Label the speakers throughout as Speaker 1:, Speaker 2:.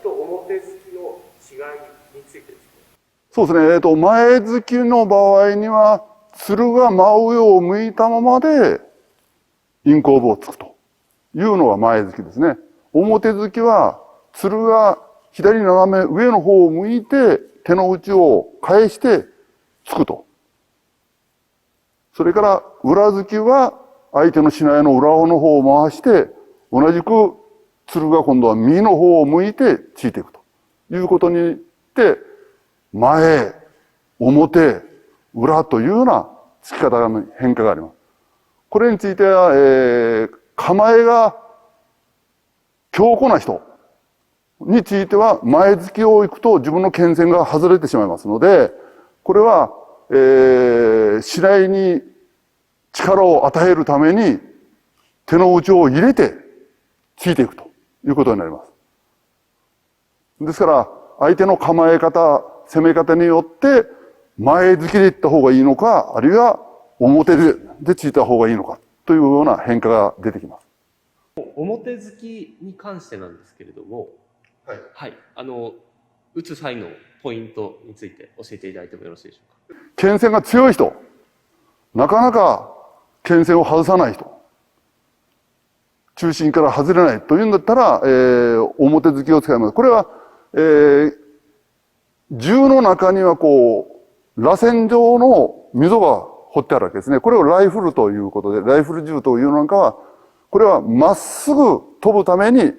Speaker 1: と表突きの違いについてですね。
Speaker 2: そうですね。前突きの場合には、鶴が真上を向いたままで、陰行部をつくというのが前突きですね。表突きは、鶴が左斜め上の方を向いて、手の内を返してつくと。それから、裏突きは、相手の竹刀の裏の方を回して、同じく、鶴が今度は右の方を向いてついていくということによって、前、表、裏というような突き方の変化があります。これについては、構えが強固な人については、前突きを行くと自分の剣線が外れてしまいますので、これは、竹刀に力を与えるために手の内を入れてついていくということになります。ですから、相手の構え方、攻め方によって、前突きで行った方がいいのか、あるいは表でついた方がいいのか、というような変化が出てきます。
Speaker 3: 表突きに関してなんですけれども、
Speaker 2: はい。
Speaker 3: はい。打つ際のポイントについて教えていただいてもよろしいでしょうか。
Speaker 2: 剣線が強い人、なかなか剣線を外さない人、中心から外れないというんだったら、表突きを使います。これは、銃の中にはこう、螺旋状の溝が掘ってあるわけですね。これをライフルということで、ライフル銃というのなんかは、これはまっすぐ飛ぶために、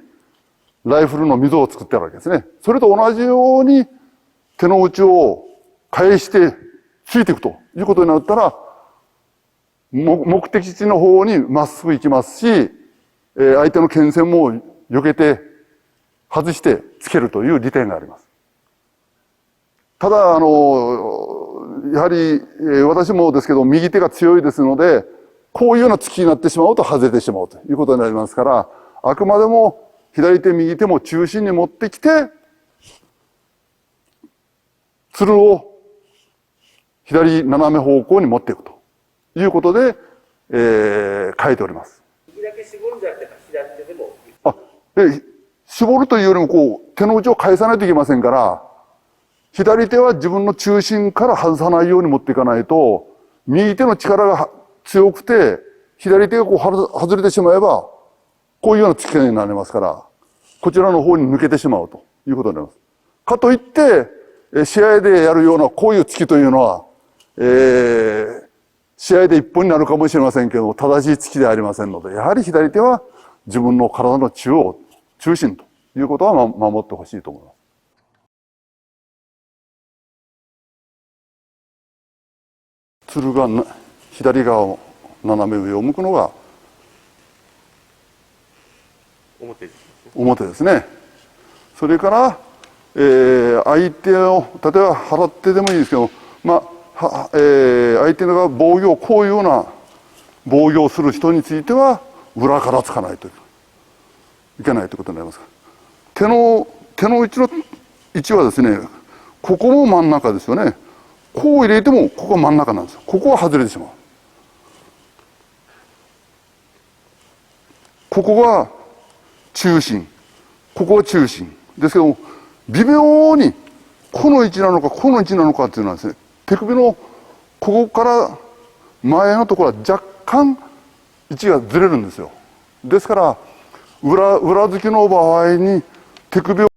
Speaker 2: ライフルの溝を作ってあるわけですね。それと同じように、手の内を返してついていくということになったら、目的地の方にまっすぐ行きますし、相手の剣線も避けて外してつけるという利点があります。ただ、やはり、私もですけど、右手が強いですので、こういうような突きになってしまうと外れてしまうということになりますから、あくまでも左手、右手も中心に持ってきて、鶴を左斜め方向に持っていくということで、書いております。
Speaker 1: 右だけ絞るんじゃなくて、左手でも。
Speaker 2: 絞るというよりも、こう、手の内を返さないといけませんから、左手は自分の中心から外さないように持っていかないと、右手の力が強くて、左手がこう外れてしまえば、こういうような突き方になりますから、こちらの方に抜けてしまうということになります。かといって、試合でやるようなこういう突きというのは、試合で一本になるかもしれませんけど、正しい突きではありませんので、やはり左手は自分の体の中心ということは守ってほしいと思います。鶴が左側を斜め上を向くのが表ですね。それから、相手を、例えば払ってでもいいですけど、相手が防御、こういうような防御をする人については、裏からつかないといけないということになります。手の内の位置はですね、ここも真ん中ですよね。こう入れても、ここが真ん中なんですよ。ここは外れてしまう。ここが中心。ここが中心。ですけども、微妙に、この位置なのか、この位置なのかっていうのはですね、手首のここから前のところは若干位置がずれるんですよ。ですから、裏突きの場合に手首を